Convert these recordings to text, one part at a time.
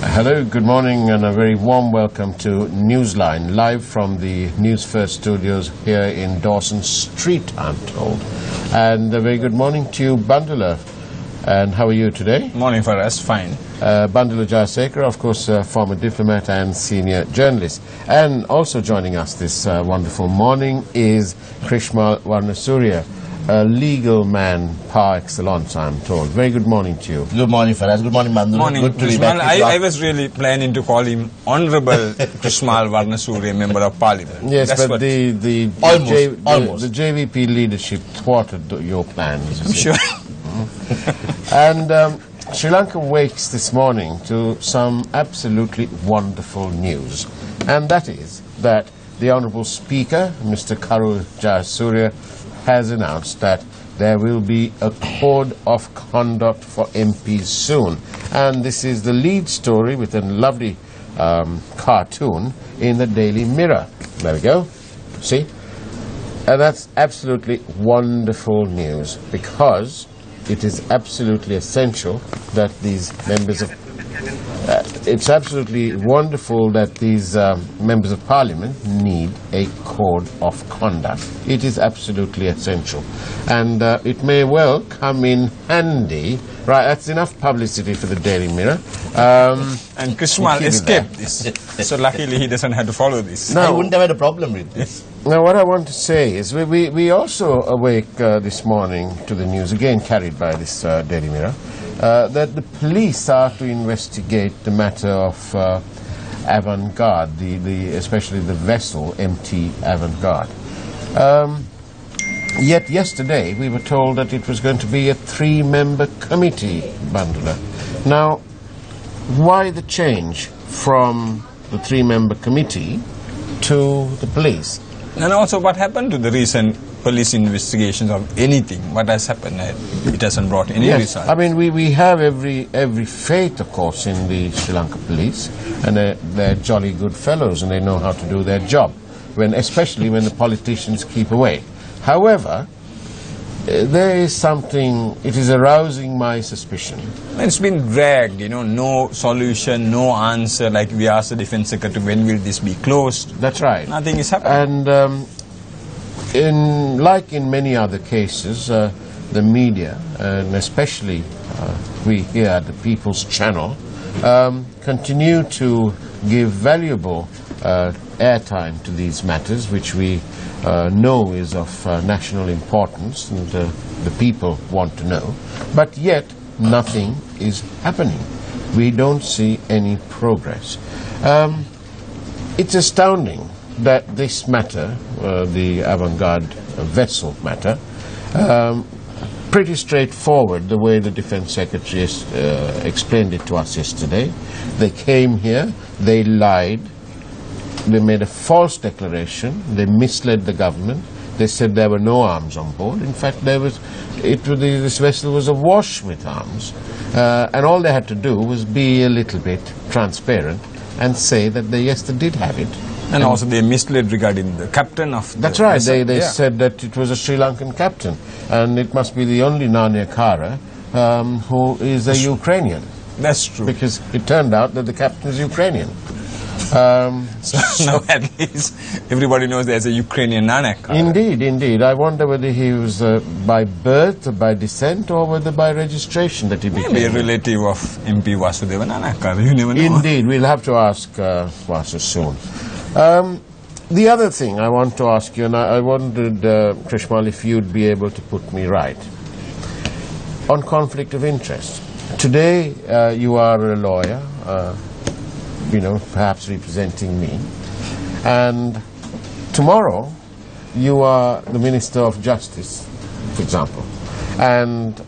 Hello, good morning and a very warm welcome to Newsline, live from the Newsfirst studios here in Dawson Street, I'm told. And a very good morning to you, Bandula. And how are you today? Morning for us, fine. Bandula Jayasekara, of course, former diplomat and senior journalist. And also joining us this wonderful morning is Krishmal Varnasuriya, a legal man par excellence, I'm told. Very good morning to you. Good morning, Faraz. Good morning, Bandula. Morning, Good to be Krishmal. back. I was really planning to call him Honorable Krishmal Varnasuriya, Member of Parliament. Yes, That's but the Almost. JVP leadership thwarted your plans. I'm sure. And Sri Lanka wakes this morning to some absolutely wonderful news. And that is that the Honourable Speaker, Mr. Karul Jayasuriya, has announced that there will be a code of conduct for MPs soon. And this is the lead story with a lovely cartoon in the Daily Mirror. There we go. See? And that's absolutely wonderful news, because it is absolutely essential that these members of it's absolutely wonderful that these members of Parliament need a code of conduct. It is absolutely essential. And it may well come in handy. Right, that's enough publicity for the Daily Mirror. And Krishmal escaped this. So luckily he doesn't have to follow this. I wouldn't have had a problem with this. Now, what I want to say is we also awake this morning to the news, again carried by this Daily Mirror, that the police are to investigate the matter of Avantgarde, especially the vessel MT Avantgarde. Yet yesterday we were told that it was going to be a 3-member committee, Bandula. Now, why the change from the 3-member committee to the police? And also, what happened to the recent police investigations of anything? What has happened? It hasn't brought any result. I mean, we have every faith, of course, in the Sri Lanka police, and they're jolly good fellows, and they know how to do their job, especially when the politicians keep away. However, there is something, it is arousing my suspicion. It's been dragged, no solution, no answer. Like we asked the Defence Secretary, when will this be closed? That's right. Nothing is happening. And like in many other cases, the media, and especially we here at the People's Channel, continue to give valuable airtime to these matters, which we know is of national importance, and the people want to know. But yet, nothing is happening. We don't see any progress. It's astounding that this matter, the Avantgarde vessel matter, pretty straightforward the way the Defence Secretary explained it to us yesterday. They came here, they lied, they made a false declaration, they misled the government, they said there were no arms on board. In fact, this vessel was awash with arms, and all they had to do was be a little bit transparent and say that yes, they did have it. And also they misled regarding the captain of the That's right, vessel. they said that it was a Sri Lankan captain, and it must be the only Nanyakara who is a Ukrainian. That's true. Because it turned out that the captain is Ukrainian. So now at least everybody knows there's a Ukrainian Nanyakara. Indeed. I wonder whether he was by birth, by descent, or whether by registration that he became. Maybe a relative of MP Vasudeva Nanyakara, you never know. Indeed, we'll have to ask Vasu soon. The other thing I want to ask you, and I wondered, Krishmal, if you'd be able to put me right, on conflict of interest. Today, you are a lawyer, perhaps representing me, and tomorrow, you are the Minister of Justice, for example, and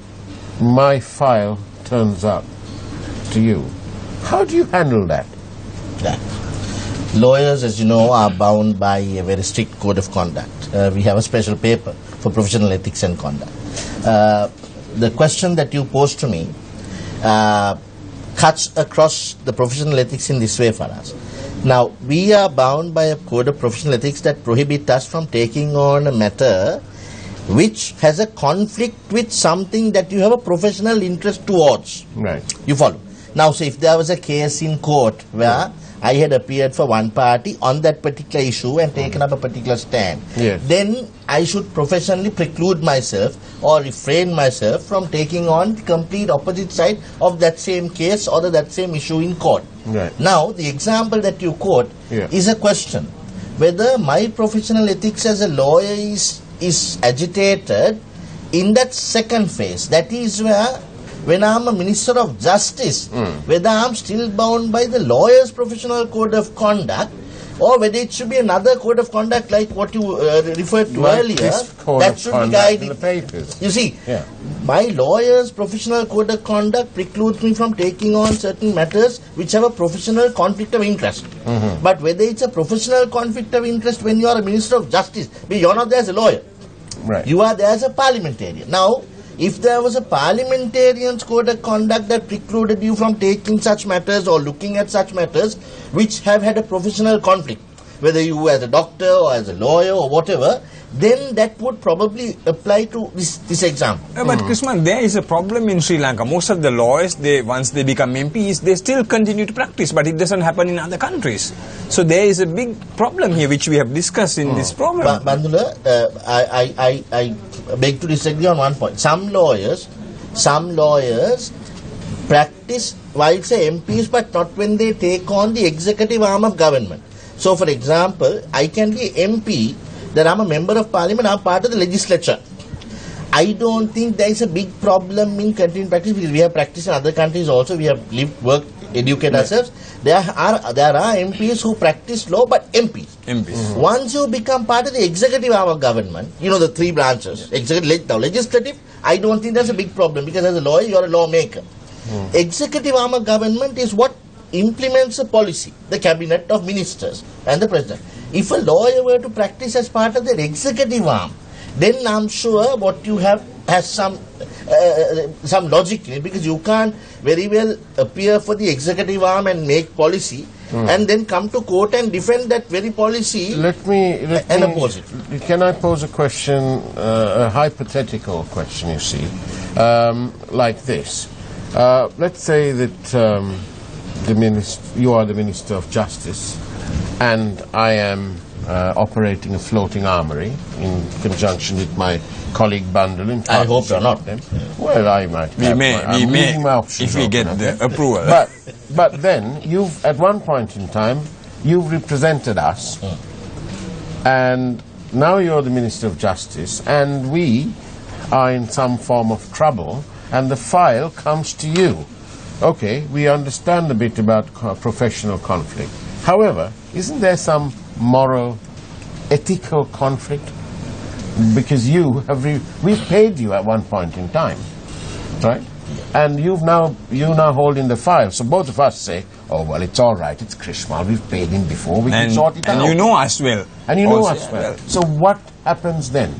my file turns up to you. How do you handle that? Lawyers, as you know, are bound by a very strict code of conduct. We have a special paper for professional ethics and conduct. The question that you posed to me cuts across the professional ethics in this way for us. Now, we are bound by a code of professional ethics that prohibit us from taking on a matter which has a conflict with something that you have a professional interest towards. Right. You follow? Now, so if there was a case in court where I had appeared for one party on that particular issue and taken up a particular stand, then I should professionally preclude myself or refrain myself from taking on the complete opposite side of that same case or that same issue in court. Right. Now, the example that you quote is a question whether my professional ethics as a lawyer is agitated in that second phase. That is where, when I am a Minister of Justice, whether I am still bound by the lawyer's professional code of conduct or whether it should be another code of conduct like what you referred to earlier, that should be guiding. The papers. You see, my lawyer's professional code of conduct precludes me from taking on certain matters which have a professional conflict of interest. But whether it's a professional conflict of interest when you are a Minister of Justice, you're not there as a lawyer. Right. You are there as a parliamentarian. Now, if there was a parliamentarian's code of conduct that precluded you from taking such matters or looking at such matters which have had a professional conflict, whether you as a doctor or as a lawyer or whatever, then that would probably apply to this example. But Krishman, there is a problem in Sri Lanka. Most of the lawyers, once they become MPs, they still continue to practice, but it doesn't happen in other countries. So there is a big problem here which we have discussed in this program. Bandula, I beg to disagree on one point. Some lawyers practice while say MPs, but not when they take on the executive arm of government. So, for example, I can be MP, that I'm a member of parliament, I'm part of the legislature. I don't think there is a big problem in continuing practice because we have practiced in other countries also. We have lived, worked, educated ourselves. There are MPs who practice law, but MPs. Once you become part of the executive arm of government, you know the three branches, legislative, I don't think that's a big problem because as a lawyer, you're a lawmaker. Executive arm of government is what implements a policy, the cabinet of ministers and the president. If a lawyer were to practice as part of the executive arm, then I'm sure what you have has some logic in it, because you can't very well appear for the executive arm and make policy and then come to court and defend that very policy and oppose it. Can I pose a question, a hypothetical question, you see, like this. Let's say that you are the Minister of Justice and I am operating a floating armory in conjunction with my colleague Bandul. I hope you're not. Well, I might. We may, if we get the approval. But then, at one point in time, you've represented us, and now you're the Minister of Justice, and we are in some form of trouble, and the file comes to you. Okay, we understand a bit about professional conflict. However, isn't there some moral, ethical conflict? Because we've paid you at one point in time, right? And you're now holding the file. So both of us say, oh, well, it's all right, it's Krishmal, we've paid him before, we can sort it out. And you know us well. And you know us well. So what happens then?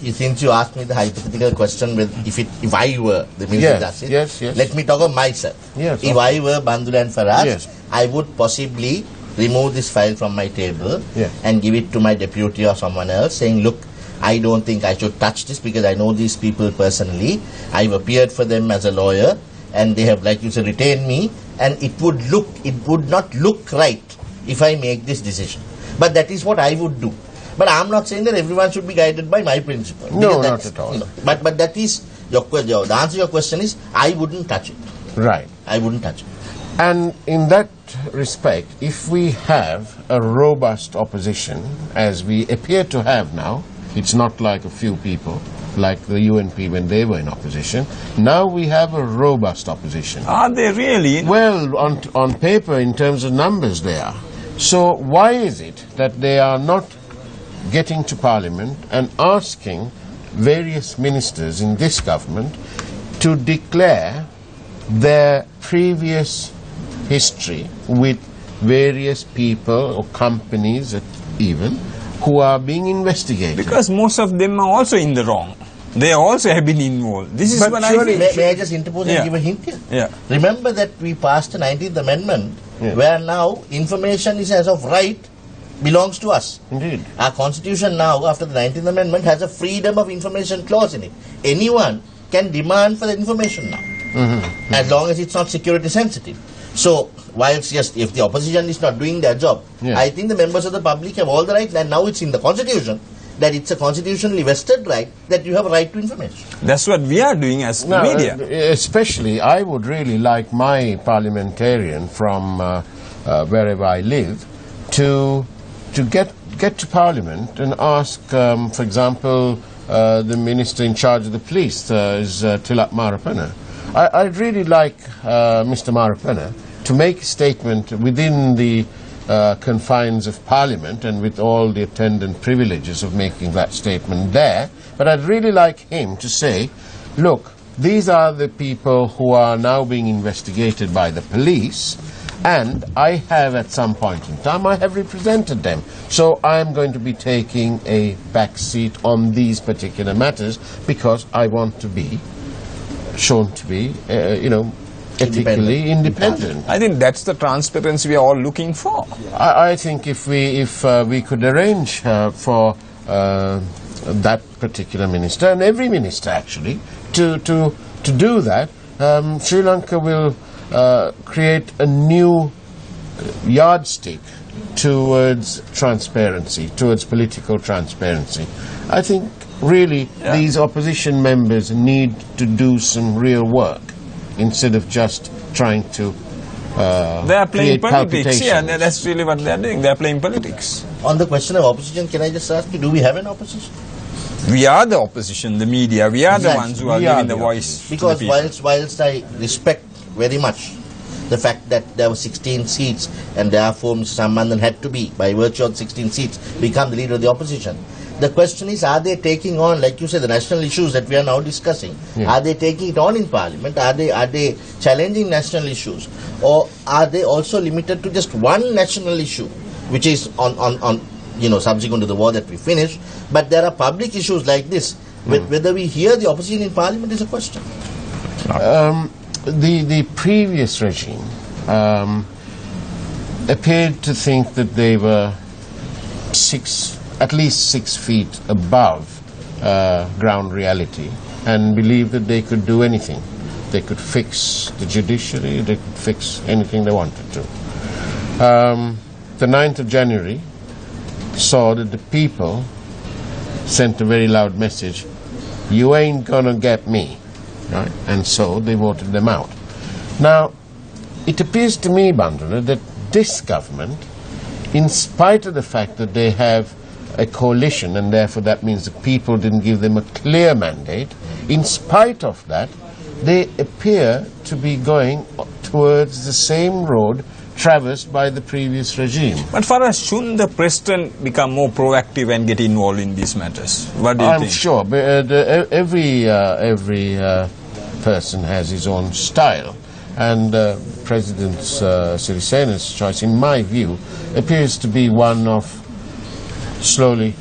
Since you asked me the hypothetical question, if I were the Minister of Justice, let me talk of myself. If I were Bandul and Faraj, I would possibly remove this file from my table and give it to my deputy or someone else, saying, look, I don't think I should touch this because I know these people personally. I've appeared for them as a lawyer and they have, like you said, retained me, and it would not look right if I make this decision. But that is what I would do. But I'm not saying that everyone should be guided by my principle. No, not at all. But that is, the answer to your question is, I wouldn't touch it. Right. I wouldn't touch it. And in that respect, if we have a robust opposition, as we appear to have now, it's not like a few people, like the UNP when they were in opposition. Now we have a robust opposition. Are they really? Well, on paper, in terms of numbers, they are. So why is it that they are not getting to Parliament and asking various ministers in this government to declare their previous history with various people or companies even who are being investigated? Because most of them are also in the wrong. They also have been involved. This is what I feel. May I just interpose and give a hint here? Remember that we passed the 19th Amendment where now information is as of right belongs to us. Indeed. Our constitution now, after the 19th Amendment, has a freedom of information clause in it. Anyone can demand for the information now. as long as it's not security sensitive. So, whilst yes, if the opposition is not doing their job, Yeah. I think the members of the public have all the right, and now it's in the constitution, that it's a constitutionally vested right that you have a right to information. That's what we are doing as No, media. especially, I would really like my parliamentarian from wherever I live to get to Parliament and ask, for example, the minister in charge of the police is Tilak Marapana. I'd really like Mr. Marapana to make a statement within the confines of Parliament and with all the attendant privileges of making that statement there. But I'd really like him to say, look, these are the people who are now being investigated by the police, and I have at some point in time, I have represented them. So I'm going to be taking a back seat on these particular matters because I want to be shown to be, ethically independent. I think that's the transparency we are all looking for. I think if we could arrange for that particular minister and every minister actually to do that, Sri Lanka will create a new yardstick towards transparency, towards political transparency. I think really these opposition members need to do some real work instead of just trying to They are playing create politics. Yeah, palpitations. that's really what they are doing. They are playing politics. On the question of opposition, can I just ask you, do we have an opposition? We are the opposition, the media. We are the Exactly. ones who are We are giving the the voice. Because to the people. whilst I respect very much the fact that there were 16 seats and therefore Mr. Sambandhan had to be, by virtue of 16 seats, become the leader of the opposition. The question is, are they taking on, like you said, the national issues that we are now discussing? Yeah. Are they taking it on in Parliament? Are they challenging national issues? Or are they also limited to just one national issue, which is on subsequent to the war that we finished? But there are public issues like this. Whether we hear the opposition in Parliament is a question. The previous regime appeared to think that they were at least 6 feet above ground reality and believed that they could do anything. They could fix the judiciary, they could fix anything they wanted to. The 9th of January saw that the people sent a very loud message, you ain't gonna get me. Right? And so they voted them out. Now, it appears to me, Bandana, that this government, in spite of the fact that they have a coalition and therefore that means the people didn't give them a clear mandate, in spite of that, they appear to be going towards the same road traversed by the previous regime. But for us, shouldn't the president become more proactive and get involved in these matters? What do you I'm think? sure. But, every person has his own style. And President Sirisena's choice, in my view, appears to be one of slowly.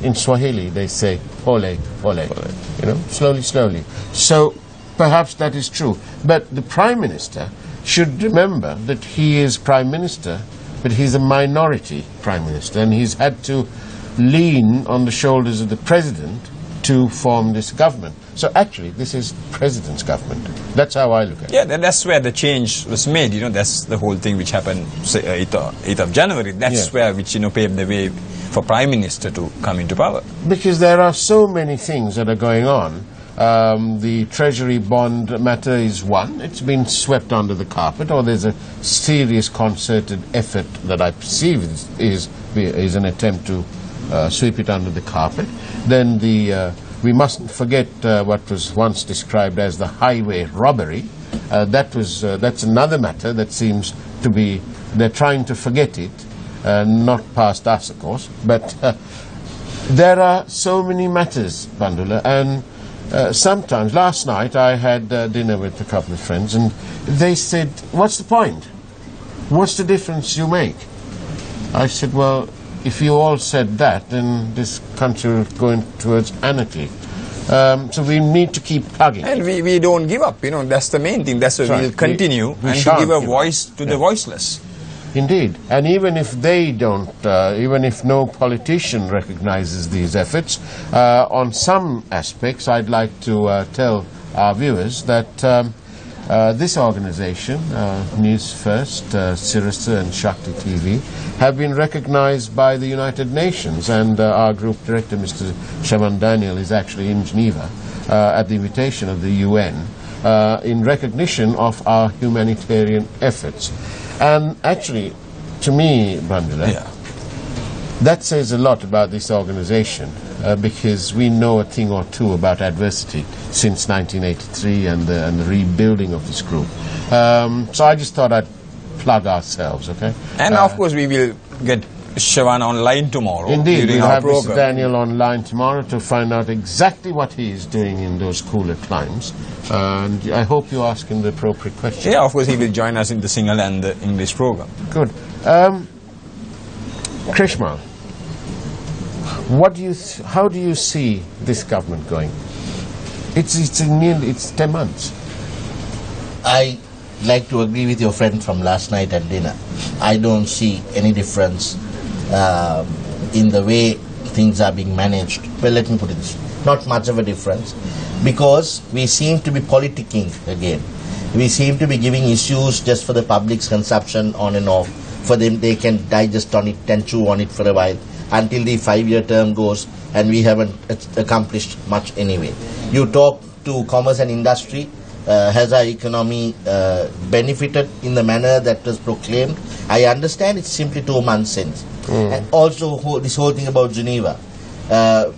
In Swahili, they say, pole, slowly. So perhaps that is true. But the Prime Minister should remember that he is Prime Minister, but he's a minority Prime Minister, and he's had to lean on the shoulders of the President to form this government. So actually, this is President's government. That's how I look at it. Yeah, that's where the change was made. That's the whole thing which happened, say, 8th of January. That's where which paved the way for Prime Minister to come into power. Because there are so many things that are going on. The Treasury bond matter is one. It's been swept under the carpet, or there's a serious concerted effort that I perceive is an attempt to sweep it under the carpet. Then we mustn't forget what was once described as the highway robbery. That's another matter that seems to be, they're trying to forget it, not past us, of course. But there are so many matters, Bandula, and sometimes, last night I had dinner with a couple of friends, and they said, what's the point? What's the difference you make? I said, well, if you all said that, then this country is going towards anarchy. So we need to keep plugging. And we don't give up, that's the main thing. That's why Right. we'll continue We and to shan't give a give voice up. to the voiceless. Indeed. And even if they don't, even if no politician recognizes these efforts, on some aspects I'd like to tell our viewers that This organization, Newsfirst, Sirasa and Shakti TV, have been recognized by the United Nations, and our group director, Mr. Shaman Daniel, is actually in Geneva at the invitation of the UN in recognition of our humanitarian efforts. And actually, to me, Bandula, that says a lot about this organization, because we know a thing or two about adversity since 1983 and the rebuilding of this group. So I just thought I'd plug ourselves, okay? And of course we will get Shawan online tomorrow. Indeed, we'll our have program. Mr. Daniel online tomorrow to find out exactly what he is doing in those cooler climes. And I hope you ask him the appropriate questions. Yeah, of course he will join us in the Sinhala and the English program. Good. Krishma, how do you see this government going? It's 10 months. I like to agree with your friend from last night at dinner. I don't see any difference in the way things are being managed. Well, let me put it this way. Not much of a difference, because we seem to be politicking again. We seem to be giving issues just for the public's consumption on and off. For them, they can digest on it and chew on it for a while until the 5-year term goes, and we haven't accomplished much anyway. You talk to commerce and industry, has our economy benefited in the manner that was proclaimed? I understand it's simply 2 months since. And also this whole thing about Geneva.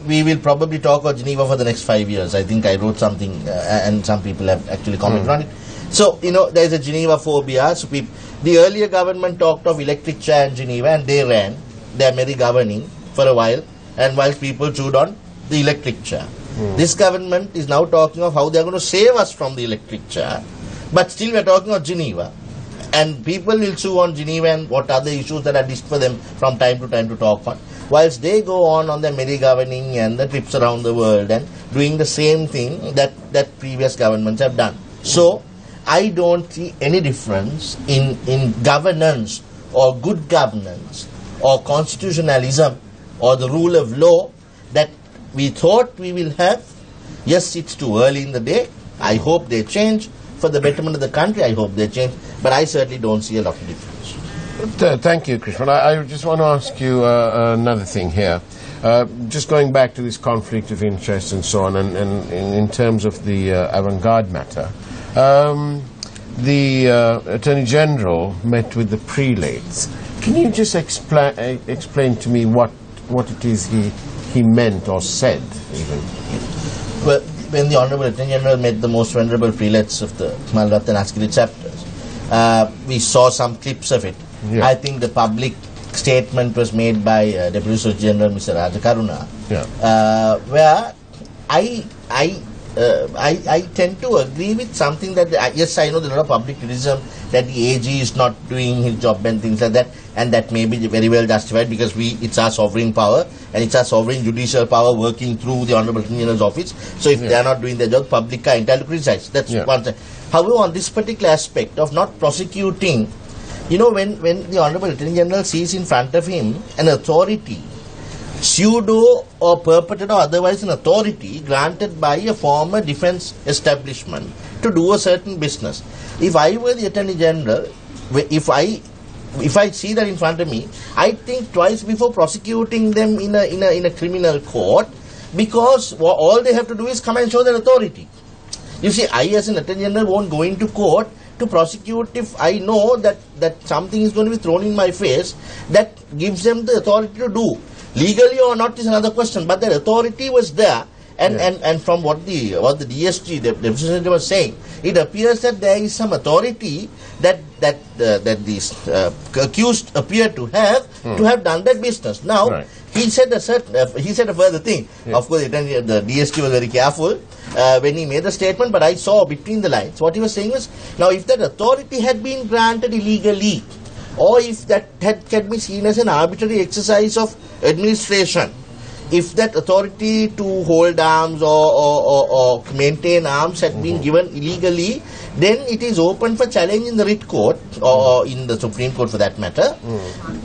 We will probably talk about Geneva for the next 5 years. I think I wrote something and some people have actually commented on it. So, there is a Geneva phobia. So the earlier government talked of electric chair in Geneva, and they ran their merry governing for a while, and whilst people chewed on the electric chair. This government is now talking of how they are going to save us from the electric chair, but still we are talking of Geneva. And people will chew on Geneva and what other issues that are dished for them from time to time to talk on, whilst they go on their merry governing and the trips around the world and doing the same thing that previous governments have done. So, I don't see any difference in governance or good governance or constitutionalism or the rule of law that we thought we will have. Yes, it's too early in the day. I hope they change. For the betterment of the country, I hope they change. But I certainly don't see a lot of difference. Thank you, Krishna. I just want to ask you another thing here. Just going back to this conflict of interest and so on, and in terms of the avant-garde matter, the Attorney General met with the prelates. Can you just explain to me what it is he meant or said, even? Well, when the Honourable Attorney General met the most venerable prelates of the Malvat and Askili chapters, we saw some clips of it. Yeah. I think the public statement was made by Deputy Solicitor General Mr. Rajakaruna, where I tend to agree with something that, yes, I know there are a lot of public criticism that the AG is not doing his job and things like that, and that may be very well justified because it's our sovereign power and it's our sovereign judicial power working through the Honourable Attorney General's office. So if they are not doing their job, public are entitled to criticize. That's one thing. However, on this particular aspect of not prosecuting, when the Honourable Attorney General sees in front of him an authority, pseudo or perpetrated or otherwise an authority granted by a former defence establishment to do a certain business. If I were the Attorney General, if I see that in front of me, I think twice before prosecuting them in a criminal court, because all they have to do is come and show their authority. You see, I as an Attorney General won't go into court to prosecute if I know that something is going to be thrown in my face that gives them the authority to do. Legally or not is another question, but that authority was there. And from what the DSG, the Deputy was saying, it appears that there is some authority that these accused appear to have done that business. Now, he said a further thing. Of course, the DSG was very careful when he made the statement, but I saw between the lines. What he was saying was, now if that authority had been granted illegally, or if that can be seen as an arbitrary exercise of administration, if that authority to hold arms or maintain arms had been given illegally, then it is open for challenge in the writ court or in the Supreme Court for that matter,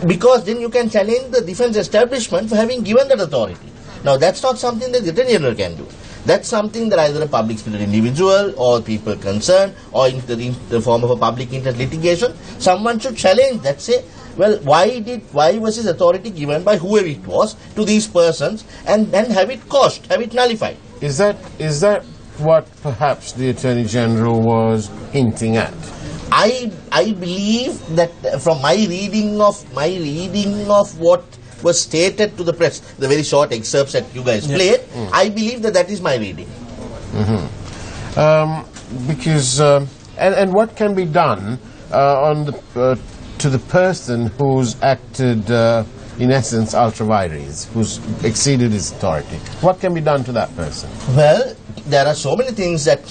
because then you can challenge the defence establishment for having given that authority. Now that's not something that the Attorney General can do. That's something that either a public spirited individual or people concerned, or in the form of a public interest litigation, someone should challenge that, say, well, why was this authority given by whoever it was to these persons, and then have it quashed, have it nullified. Is that what perhaps the Attorney General was hinting at? I believe that from my reading of what was stated to the press, the very short excerpts that you guys played, I believe that is my reading. Because and what can be done to the person who's acted in essence ultra vires, who's exceeded his authority? What can be done to that person? Well, there are so many things that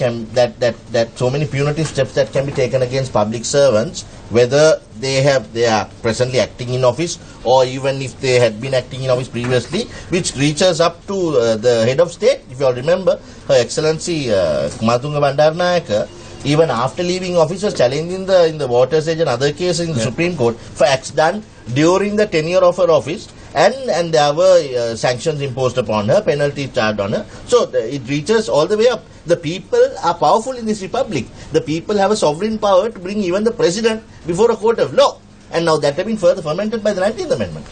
so many punitive steps that can be taken against public servants, whether they are presently acting in office, or even if they had been acting in office previously, which reaches up to the head of state. If you all remember, Her Excellency Kumatunga Bandaranaike, even after leaving office, was challenging in the Waters Edge and other cases in the Supreme Court for acts done during the tenure of her office, and there were sanctions imposed upon her, penalties charged on her. So it reaches all the way up. The people are powerful in this republic. The people have a sovereign power to bring even the president before a court of law. And now that has been further fermented by the 19th Amendment.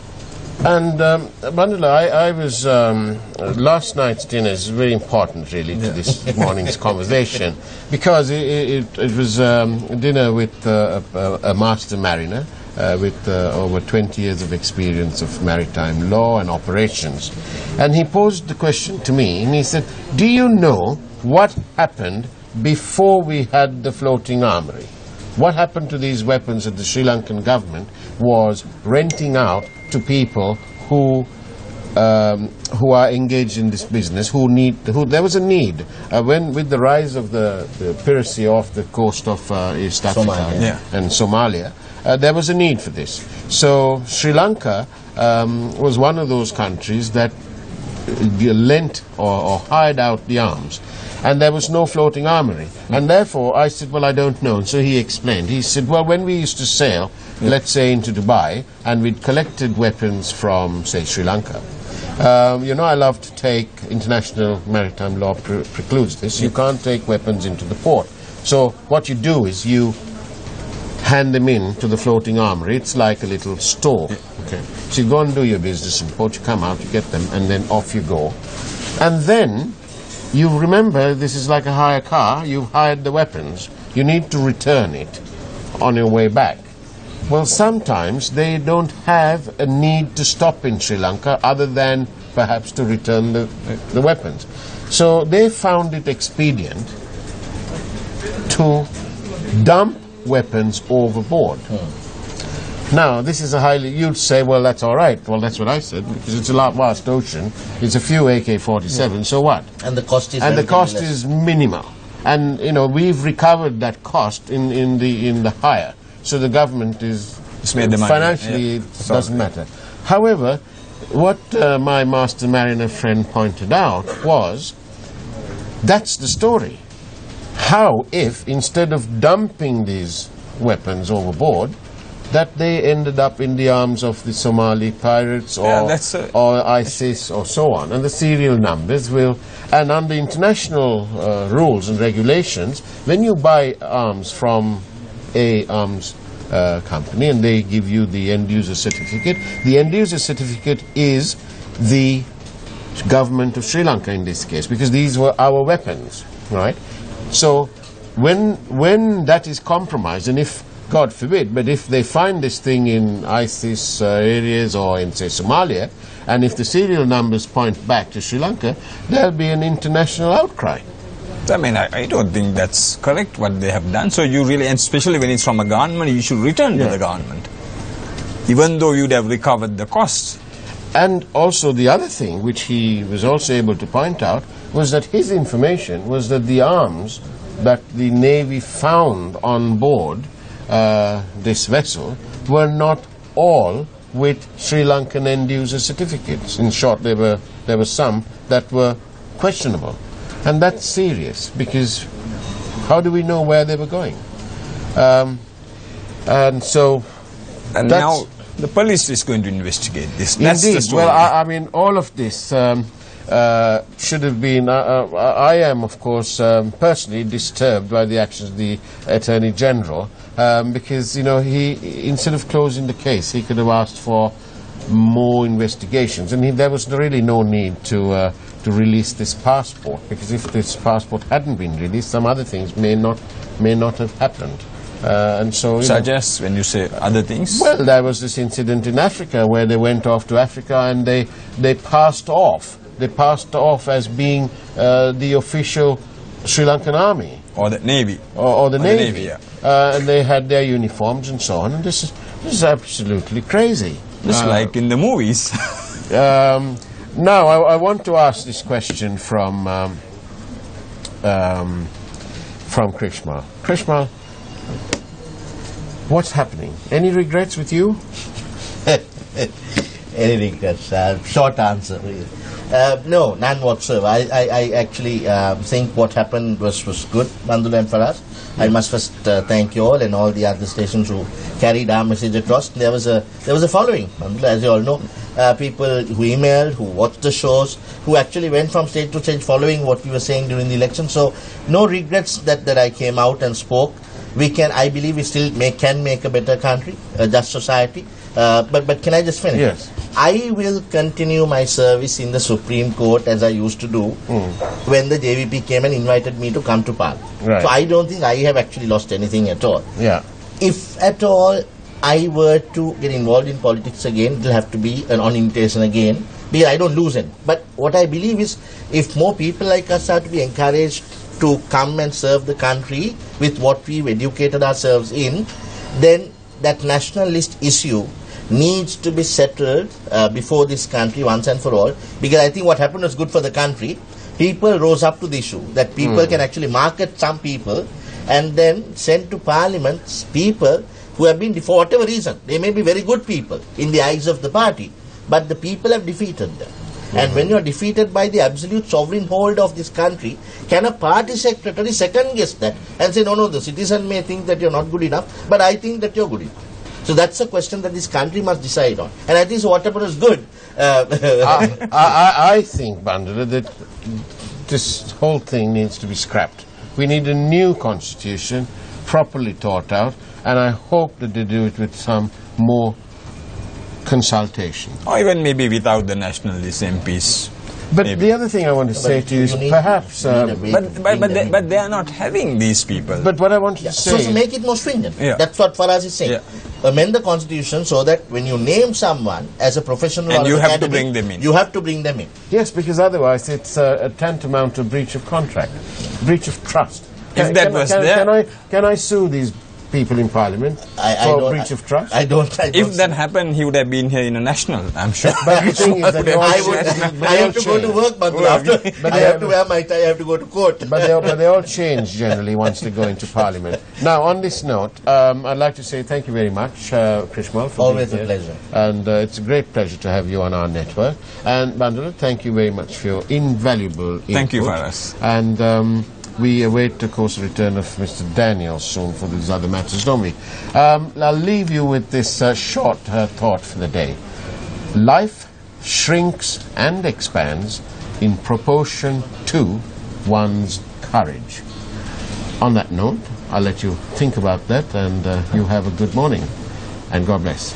And Bandula, I was last night's dinner is very important really to this morning's conversation, because it was dinner with a master mariner with over 20 years of experience of maritime law and operations, and he posed the question to me, and he said, do you know what happened before we had the floating armory? What happened to these weapons that the Sri Lankan government was renting out to people who are engaged in this business, there was a need when, with the rise of the piracy off the coast of East Africa and Somalia, there was a need for this. So Sri Lanka was one of those countries that lent or hired out the arms, and there was no floating armory. And therefore I said, well, I don't know. And so he explained. He said, well, when we used to sail, let's say into Dubai, and we'd collected weapons from, say, Sri Lanka. I love to take international maritime law precludes this. You can't take weapons into the port. So what you do is you hand them in to the floating armory. It's like a little store. Okay. So you go and do your business in port, you come out, you get them, and then off you go. And then you remember, this is like a hire car. You've hired the weapons. You need to return it on your way back. Well, sometimes they don't have a need to stop in Sri Lanka other than perhaps to return the weapons. So they found it expedient to dump weapons overboard. Now, this is you'd say, well, that's all right. Well, that's what I said, because it's a vast ocean. It's a few AK-47, so what? And the cost is is minimal. And, we've recovered that cost in the hire. So the government is made the money. Financially, it doesn't matter. However, what my master mariner friend pointed out was, that's the story. How if, instead of dumping these weapons overboard, that they ended up in the arms of the Somali pirates or ISIS or so on, and the serial numbers will. And under international rules and regulations, when you buy arms from a arms company and they give you the end user certificate, the end user certificate is the government of Sri Lanka in this case, because these were our weapons, right? So when that is compromised, and if, God forbid, but if they find this thing in ISIS areas or in, say, Somalia, and if the serial numbers point back to Sri Lanka, there'll be an international outcry. I mean, I don't think that's correct what they have done. So you really, and especially when it's from a government, you should return to the government, even though you'd have recovered the costs. And also the other thing, which he was also able to point out, was that his information was that the arms that the Navy found on board this vessel were not all with Sri Lankan end-user certificates. In short, there were some that were questionable. And that's serious, because how do we know where they were going? And now the police is going to investigate this. That's the story. Well, I mean, all of this, should have been. I am, of course, personally disturbed by the actions of the Attorney General because he instead of closing the case, he could have asked for more investigations, and there was really no need to release this passport, because if this passport hadn't been released, some other things may not have happened. And so, such as when you say other things? Well, there was this incident in Africa where they went off to Africa and they passed off. They passed off as being the official Sri Lankan army. Or the Navy. Or the Navy. Yeah. And they had their uniforms and so on. And this is absolutely crazy. Just like in the movies. Now, I want to ask this question from Krishmal. Krishmal, what's happening? Any regrets with you? Any regrets? Short answer. No, none whatsoever. I actually think what happened was good, Bandula and Faraz. I must first thank you all and all the other stations who carried our message across. There was a following, Bandula, as you all know. People who emailed, who watched the shows, who actually went from stage to stage following what we were saying during the election. So no regrets that I came out and spoke. I believe we still can make a better country, a just society. But can I just finish? Yes. I will continue my service in the Supreme Court as I used to do when the JVP came and invited me to come to Parliament. Right. So I don't think I have actually lost anything at all. Yeah. If at all I were to get involved in politics again, it will have to be on invitation again, because I don't lose any. But what I believe is, if more people like us are to be encouraged to come and serve the country with what we've educated ourselves in, then that nationalist issue needs to be settled before this country once and for all, because I think what happened was good for the country. People rose up to the issue that people can actually market some people and then send to Parliament people who have been, for whatever reason, they may be very good people in the eyes of the party, but the people have defeated them. And when you are defeated by the absolute sovereign hold of this country, can a party secretary second guess that and say, no, the citizen may think that you're not good enough, but I think that you're good enough. So that's a question that this country must decide on. And I think so whatever is good. I think, Bandula, that this whole thing needs to be scrapped. We need a new constitution, properly thought out, and I hope that they do it with some more consultation. Or even maybe without the nationalist MPs. But maybe. the other thing I want to say to you is perhaps... But they are not having these people. But what I want to say... So make it more stringent. Yeah. That's what Faraz is saying. Yeah. Amend the constitution so that when you name someone as a professional and or you as a have candidate, to bring them in. You have to bring them in. Yes, because otherwise it's a tantamount to breach of contract, breach of trust. Can I sue these people in Parliament for breach of trust? I don't. If that happened, he would have been here in a national, I'm sure. But the thing is that I have to go to work, but after I have to wear my tie, I have to go to court. But they all change generally once they go into Parliament. Now, on this note, I'd like to say thank you very much, Krishmal, for always being a here. pleasure. And it's a great pleasure to have you on our network. And Bandula, thank you very much for your invaluable input. Thank you, Faraz. And we await, of course, the return of Mr. Daniel soon for these other matters, don't we? I'll leave you with this short thought for the day. Life shrinks and expands in proportion to one's courage. On that note, I'll let you think about that, and you have a good morning, and God bless.